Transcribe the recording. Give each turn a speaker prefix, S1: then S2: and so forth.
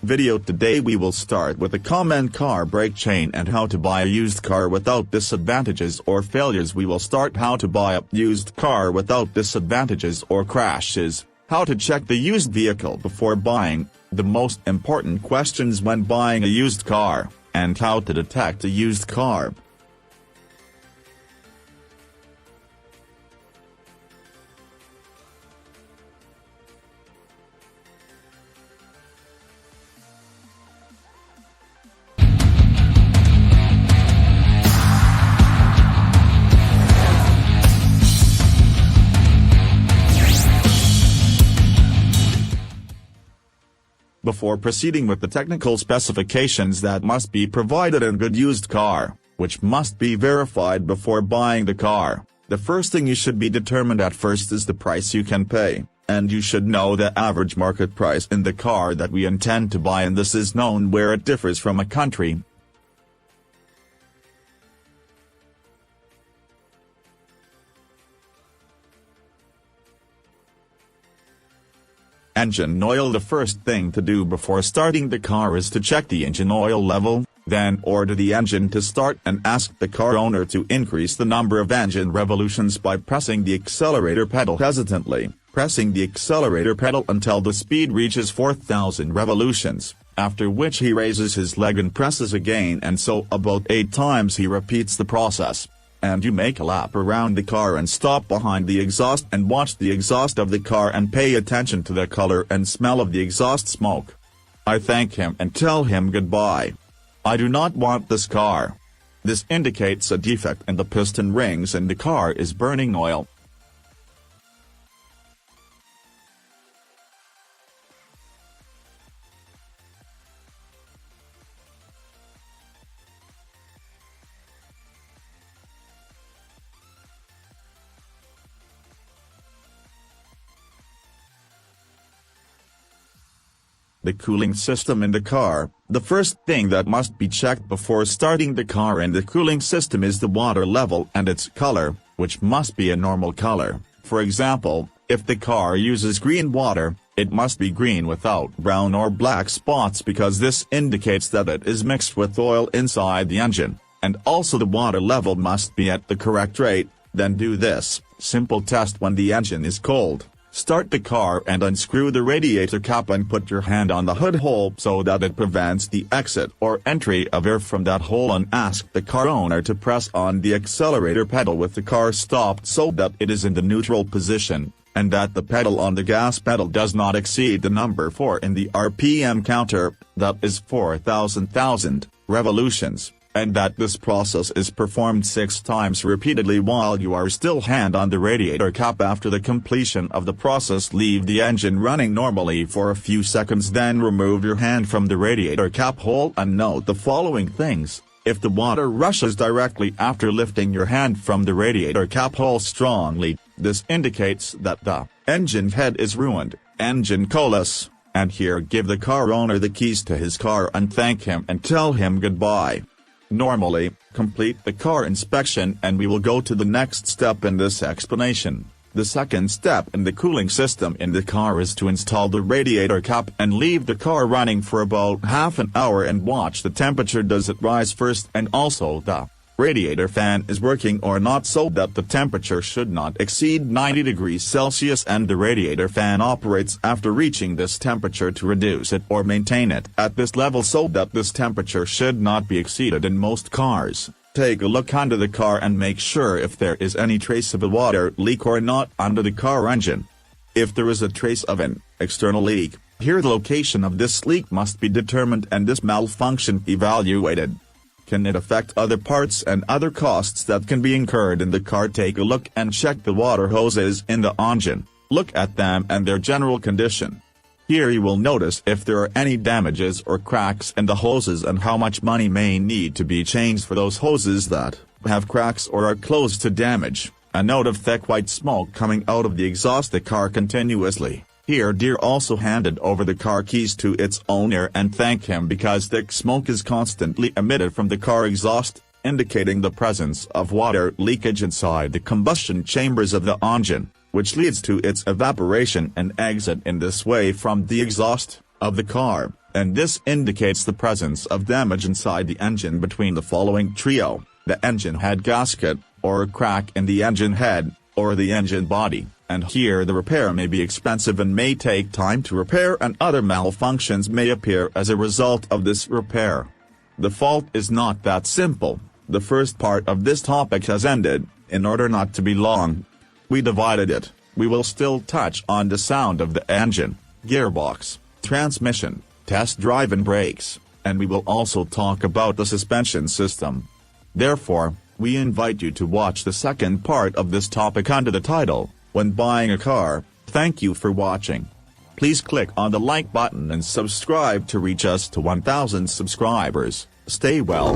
S1: video. Today we will start with a common car brake chain and how to buy a used car without disadvantages or failures. We will start how to buy a used car without disadvantages or crashes, how to check the used vehicle before buying, the most important questions when buying a used car, and how to detect a used car. Before proceeding with the technical specifications that must be provided in a good used car, which must be verified before buying the car, the first thing you should be determined at first is the price you can pay, and you should know the average market price in the car that we intend to buy, and this is known where it differs from a country. Engine oil. The first thing to do before starting the car is to check the engine oil level, then order the engine to start and ask the car owner to increase the number of engine revolutions by pressing the accelerator pedal hesitantly, pressing the accelerator pedal until the speed reaches 4,000 revolutions, after which he raises his leg and presses again, and so about 8 times he repeats the process. And you make a lap around the car and stop behind the exhaust and watch the exhaust of the car and pay attention to the color and smell of the exhaust smoke. I thank him and tell him goodbye. I do not want this car. This indicates a defect in the piston rings and the car is burning oil. The cooling system in the car. The first thing that must be checked before starting the car in the cooling system is the water level and its color, which must be a normal color. For example, if the car uses green water, it must be green without brown or black spots because this indicates that it is mixed with oil inside the engine, and also the water level must be at the correct rate. Then do this simple test when the engine is cold. Start the car and unscrew the radiator cap and put your hand on the hood hole so that it prevents the exit or entry of air from that hole, and ask the car owner to press on the accelerator pedal with the car stopped so that it is in the neutral position, and that the pedal on the gas pedal does not exceed the number 4 in the RPM counter, that is 4,000 revolutions. And that this process is performed 6 times repeatedly while you are still hand on the radiator cap. After the completion of the process, leave the engine running normally for a few seconds, then remove your hand from the radiator cap hole and note the following things. If the water rushes directly after lifting your hand from the radiator cap hole strongly, this indicates that the engine head is ruined, engine colas, and here give the car owner the keys to his car and thank him and tell him goodbye. Normally, complete the car inspection and we will go to the next step in this explanation. The second step in the cooling system in the car is to install the radiator cap and leave the car running for about half an hour and watch the temperature. Does it rise first, and also the radiator fan is working or not, so that the temperature should not exceed 90 degrees Celsius, and the radiator fan operates after reaching this temperature to reduce it or maintain it at this level so that this temperature should not be exceeded in most cars. Take a look under the car and make sure if there is any trace of a water leak or not under the car engine. If there is a trace of an external leak, here the location of this leak must be determined and this malfunction evaluated. Can it affect other parts and other costs that can be incurred in the car? Take a look and check the water hoses in the engine. Look at them and their general condition. Here you will notice if there are any damages or cracks in the hoses and how much money may need to be changed for those hoses that have cracks or are close to damage. A note of thick white smoke coming out of the exhaust the car continuously. Here dear also handed over the car keys to its owner and thank him because thick smoke is constantly emitted from the car exhaust, indicating the presence of water leakage inside the combustion chambers of the engine, which leads to its evaporation and exit in this way from the exhaust of the car, and this indicates the presence of damage inside the engine between the following trio: the engine head gasket, or a crack in the engine head, or the engine body, and here the repair may be expensive and may take time to repair, and other malfunctions may appear as a result of this repair. The fault is not that simple. The first part of this topic has ended. In order not to be long, we divided it. We will still touch on the sound of the engine, gearbox, transmission, test drive and brakes, and we will also talk about the suspension system. Therefore, we invite you to watch the second part of this topic under the title, When Buying a Car. Thank you for watching. Please click on the like button and subscribe to reach us to 1,000 subscribers. Stay well.